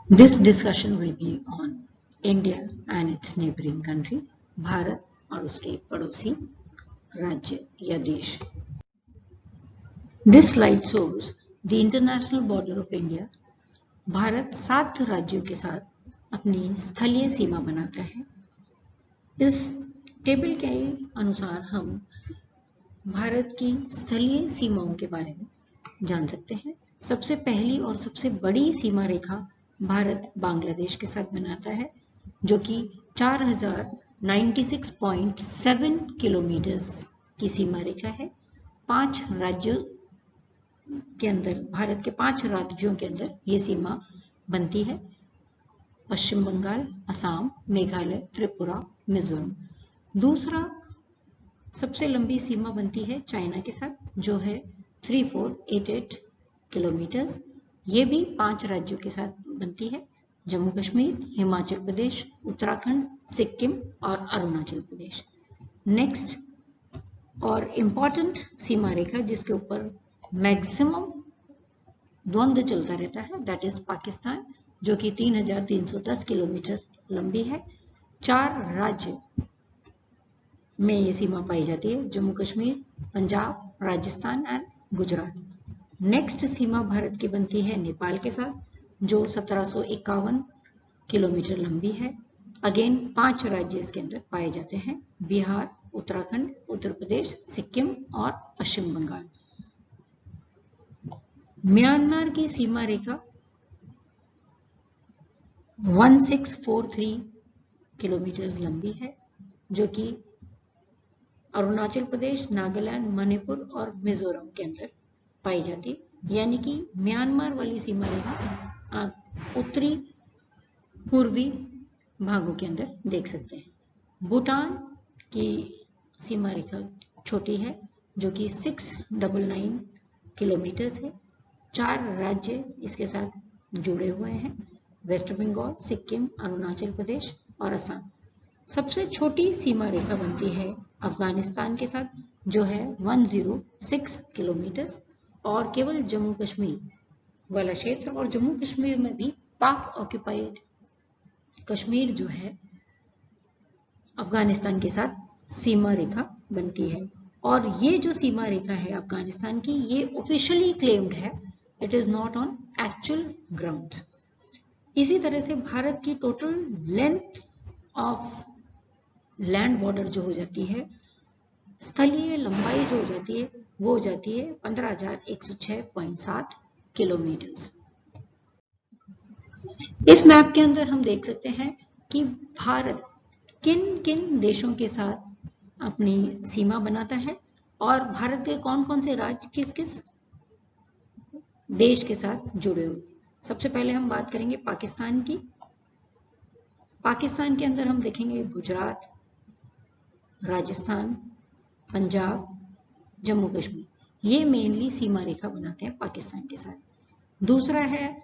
This discussion will be on India and its neighboring country, Bharat और उसके पड़ोसी राज्य या देश. This slide shows the international border of India. Bharat 7 राज्यों के साथ अपनी स्थलीय सीमा बनाता है. इस टेबल के अनुसार हम भारत की स्थलीय सीमाओं के बारे में जान सकते हैं. सबसे पहली और सबसे बड़ी सीमा रेखा भारत बांग्लादेश के साथ बनाता है, जो कि 4096.7 किलोमीटर की सीमा रेखा है. 5 राज्यों के अंदर, भारत के 5 राज्यों के अंदर ये सीमा बनती है: पश्चिम बंगाल, असम, मेघालय, त्रिपुरा, मिजोरम. दूसरा सबसे लंबी सीमा बनती है चाइना के साथ, जो है 3488 किलोमीटर. ये भी 5 राज्यों के साथ बनती है: जम्मू कश्मीर, हिमाचल प्रदेश, उत्तराखंड, सिक्किम और अरुणाचल प्रदेश. नेक्स्ट और इम्पॉर्टेंट सीमा रेखा जिसके ऊपर मैक्सिमम द्वंद्व चलता रहता है, दैट इज पाकिस्तान, जो कि 3310 किलोमीटर लंबी है. 4 राज्य में ये सीमा पाई जाती है: जम्मू कश्मीर, पंजाब, राजस्थान एंड गुजरात. नेक्स्ट सीमा भारत की बनती है नेपाल के साथ, जो 1751 किलोमीटर लंबी है. अगेन 5 राज्य इसके अंदर पाए जाते हैं: बिहार, उत्तराखंड, उत्तर प्रदेश, सिक्किम और पश्चिम बंगाल. म्यांमार की सीमा रेखा 1643 किलोमीटर लंबी है, जो कि अरुणाचल प्रदेश, नागालैंड, मणिपुर और मिजोरम के अंदर पाई जाती है. यानी कि म्यांमार वाली सीमा रेखा आप उत्तरी पूर्वी भागों के अंदर देख सकते हैं. भूटान की सीमा रेखा छोटी है, जो कि 699 किलोमीटर है. 4 राज्य इसके साथ जुड़े हुए हैं: वेस्ट बंगाल, सिक्किम, अरुणाचल प्रदेश और असम. सबसे छोटी सीमा रेखा बनती है अफगानिस्तान के साथ, जो है 106 किलोमीटर. और केवल जम्मू कश्मीर वाला क्षेत्र, और जम्मू कश्मीर में भी पाक ऑक्युपाइड कश्मीर जो है अफगानिस्तान के साथ सीमा रेखा बनती है. और ये जो सीमा रेखा है अफगानिस्तान की, ये ऑफिशियली क्लेम्ड है, it is not on actual ground. इसी तरह से भारत की total length of land border जो हो जाती है, स्थलीय लंबाई जो हो जाती है, वो हो जाती है 15,106.7 किलोमीटर. इस मैप के अंदर हम देख सकते हैं कि भारत किन किन देशों के साथ अपनी सीमा बनाता है और भारत के कौन कौन से राज्य किस किस देश के साथ जुड़े हुए. सबसे पहले हम बात करेंगे पाकिस्तान की. पाकिस्तान के अंदर हम देखेंगे गुजरात, राजस्थान, पंजाब, जम्मू कश्मीर. ये मेनली सीमा रेखा बनाते हैं पाकिस्तान के साथ. दूसरा है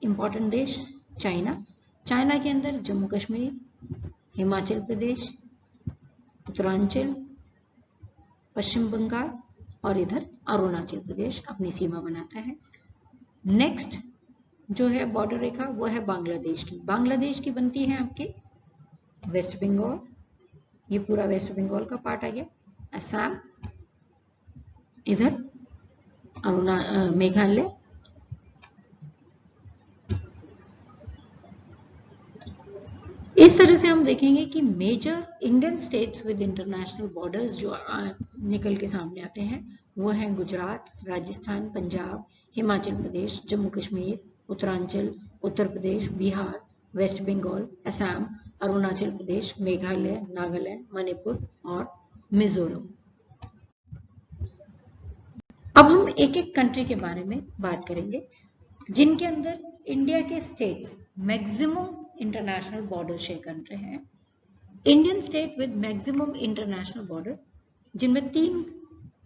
इंपॉर्टेंट देश चाइना. चाइना के अंदर जम्मू कश्मीर, हिमाचल प्रदेश, उत्तरांचल, पश्चिम बंगाल और इधर अरुणाचल प्रदेश अपनी सीमा बनाता है. नेक्स्ट जो है बॉर्डर रेखा, वो है बांग्लादेश की. बांग्लादेश की बनती है आपके वेस्ट बंगाल, ये पूरा वेस्ट बंगाल का पार्ट आ गया, असम, इधर मेघालय, इस तरह से हम देखेंगे कि major Indian states with international borders जो निकल के सामने आते हैं, वो हैं गुजरात, राजस्थान, पंजाब, हिमाचल प्रदेश, जम्मू कश्मीर, उत्तरांचल, उत्तर प्रदेश, बिहार, वेस्ट बंगाल, असम, अरुणाचल प्रदेश, मेघालय, नागालैंड, मणिपुर और मिजोरम. अब हम एक एक कंट्री के बारे में बात करेंगे जिनके अंदर इंडिया के states maximum international border share कर रहे हैं. Indian state with maximum international border, जिनमें 3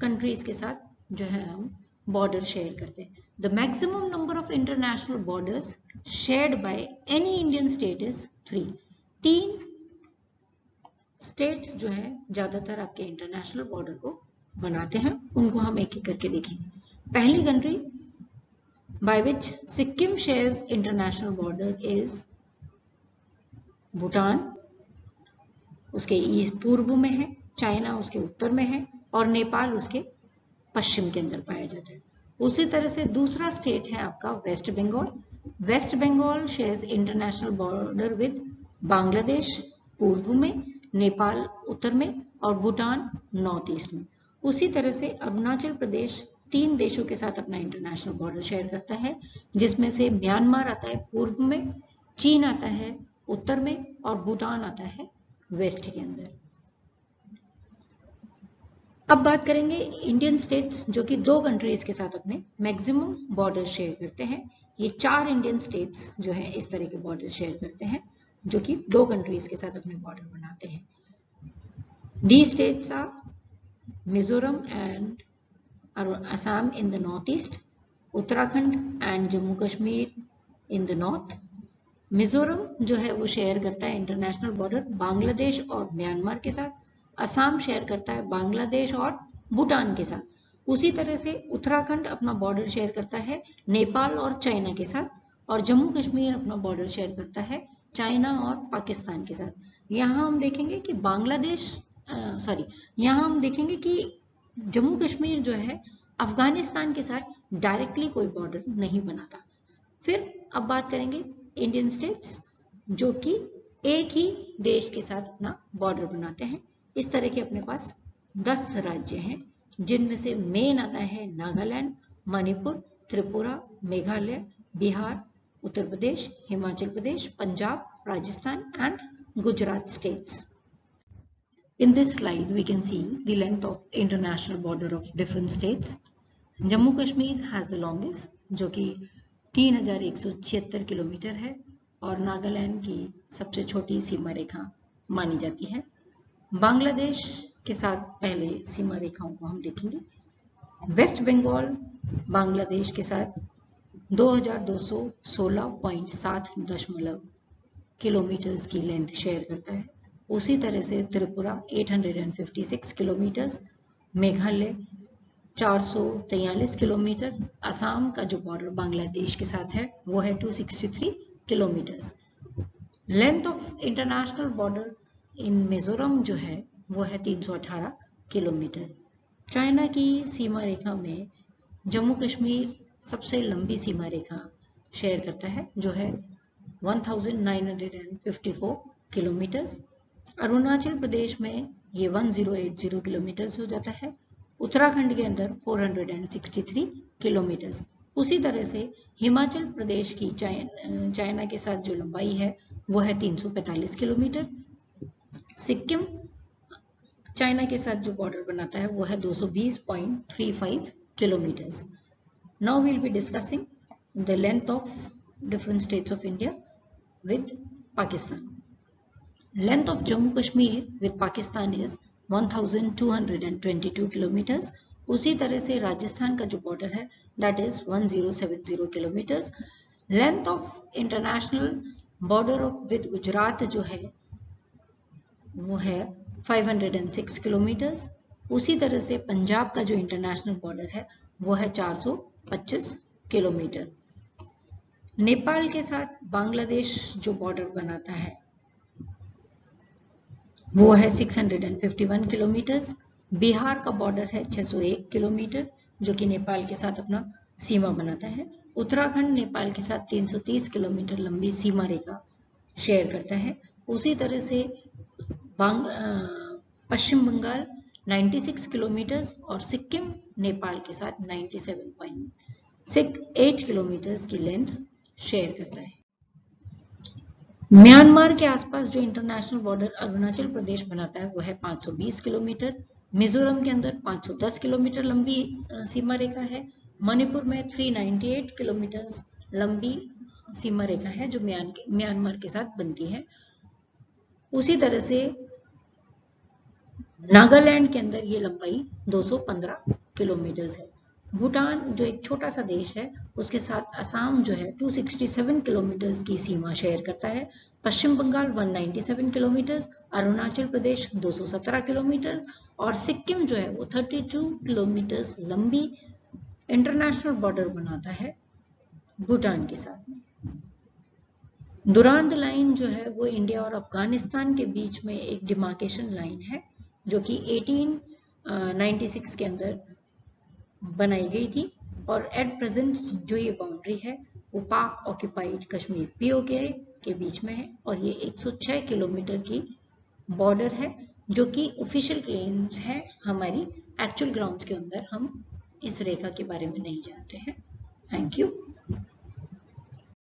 कंट्रीज के साथ जो है हम बॉर्डर शेयर करते हैं. The maximum number of international borders shared by any Indian state is 3. 3 states जो है ज्यादातर आपके इंटरनेशनल बॉर्डर को बनाते हैं, उनको हम एक एक करके देखेंगे. पहली country by which Sikkim shares international border is Bhutan उसके ईस्ट पूर्व में है, चाइना उसके उत्तर में है और नेपाल उसके पश्चिम के अंदर पाया जाता है। उसी तरह से दूसरा स्टेट है आपका West Bengal. West Bengal shares international border with Bangladesh पूर्व में, नेपाल उत्तर में और भूटान नॉर्थ ईस्ट में। उसी तरह से अरुणाचल प्रदेश 3 देशों के साथ अपना इंटरनेशनल बॉर्डर शेयर करता है, जिसमें से म्यांमार आता है पूर्व में, चीन आता है उत्तर में और भूटान आता है वेस्ट के अंदर। अब बात करेंगे इंडियन स्टेट्स जो कि 2 कंट्रीज के साथ अपने मैक्सिमम बॉर्डर शेयर करते हैं। ये 4 इंडियन स्टेट्स जो है इस तरह के बॉर्डर शेयर करते हैं जो कि 2 कंट्रीज के साथ अपने बॉर्डर बनाते हैं। These states are Mizoram and Assam in the northeast, Uttarakhand and Jammu Kashmir in the north. Mizoram जो है वो शेयर करता है इंटरनेशनल बॉर्डर बांग्लादेश और म्यांमार के साथ, असम शेयर करता है बांग्लादेश और भूटान के साथ। उसी तरह से उत्तराखंड अपना बॉर्डर शेयर करता है नेपाल और चाइना के साथ, और जम्मू कश्मीर अपना बॉर्डर शेयर करता है चाइना और पाकिस्तान के साथ। यहाँ हम देखेंगे कि यहाँ हम देखेंगे कि जम्मू कश्मीर जो है अफगानिस्तान के साथ डायरेक्टली कोई बॉर्डर नहीं बनाता। फिर अब बात करेंगे इंडियन स्टेट्स जो कि एक ही देश के साथ अपना बॉर्डर बनाते हैं। इस तरह के अपने पास 10 राज्य हैं, जिनमें से मेन आता है Nagaland, Manipur, Tripura, Meghalaya, Bihar, Uttar Pradesh, Himachal Pradesh, Punjab, Rajasthan and Gujarat states. In this slide we can see the length of international border of different states. Jammu Kashmir has the longest जो कि 3176 किलोमीटर है और नागालैंड की सबसे छोटी सीमा रेखा मानी जाती है। बांग्लादेश के साथ पहले सीमा रेखाओं को हम देखेंगे। वेस्ट बंगाल बांग्लादेश के साथ 2216.7 किलोमीटर की लेंथ शेयर करता है। उसी तरह से त्रिपुरा 856 किलोमीटर, मेघालय 443 किलोमीटर, असम का जो बॉर्डर बांग्लादेश के साथ है वो है 263 kilometre. Length of international border in Mizoram जो है वो है 318 किलोमीटर। चाइना की सीमा रेखा में जम्मू कश्मीर सबसे लंबी सीमा रेखा शेयर करता है जो है 1954 किलोमीटर। अरुणाचल प्रदेश में ये 1080 किलोमीटर हो जाता है। उत्तराखंड के अंदर 463 किलोमीटर। उसी तरह से हिमाचल प्रदेश की चाइना के साथ जो लंबाई है वो है 345 किलोमीटर। सिक्किम चाइना के साथ जो बॉर्डर बनाता है वो है 220.35 kilometre. Now we will be discussing the length of different states of India with Pakistan. Length of Jammu Kashmir with Pakistan is 1222 kilometre. उसी तरह से राजस्थान का जो बॉर्डर है that is 1070 kilometre. Length of international border with Gujarat जो है वो है 506 किलोमीटर। उसी तरह से पंजाब का जो इंटरनेशनल बॉर्डर है वो है 425 किलोमीटर। नेपाल के साथ बांग्लादेश जो बॉर्डर बनाता है वो है 651 किलोमीटर। बिहार का बॉर्डर है 601 किलोमीटर जो कि नेपाल के साथ अपना सीमा बनाता है। उत्तराखंड नेपाल के साथ 330 किलोमीटर लंबी सीमा रेखा शेयर करता है। उसी तरह से पश्चिम बंगाल 96 किलोमीटर और सिक्किम नेपाल के साथ 97.68 किलोमीटर की लेंथ शेयर करता है। म्यांमार के आसपास जो इंटरनेशनल बॉर्डर अरुणाचल प्रदेश बनाता है वो है 520 किलोमीटर। मिजोरम के अंदर 510 किलोमीटर लंबी सीमा रेखा है। मणिपुर में 398 किलोमीटर लंबी सीमा रेखा है जो म्यांमार के साथ बनती है। उसी तरह से नागालैंड के अंदर ये लंबाई 215 किलोमीटर है। भूटान जो एक छोटा सा देश है उसके साथ असम जो है 267 किलोमीटर की सीमा शेयर करता है। पश्चिम बंगाल 197 किलोमीटर, अरुणाचल प्रदेश 217 किलोमीटर और सिक्किम जो है वो 32 किलोमीटर लंबी इंटरनेशनल बॉर्डर बनाता है भूटान के साथ में। दुरांद लाइन जो है वो इंडिया और अफगानिस्तान के बीच में एक डिमार्केशन लाइन है जो कि 1896 के अंदर बनाई गई थी, और एट प्रेजेंट जो ये बाउंड्री है वो पाक ऑक्यूपाइड कश्मीर पीओके के बीच में है, और ये 106 किलोमीटर की बॉर्डर है जो कि ऑफिशियल क्लेम्स है। हमारी एक्चुअल ग्राउंड्स के अंदर हम इस रेखा के बारे में नहीं जानते हैं। Thank you.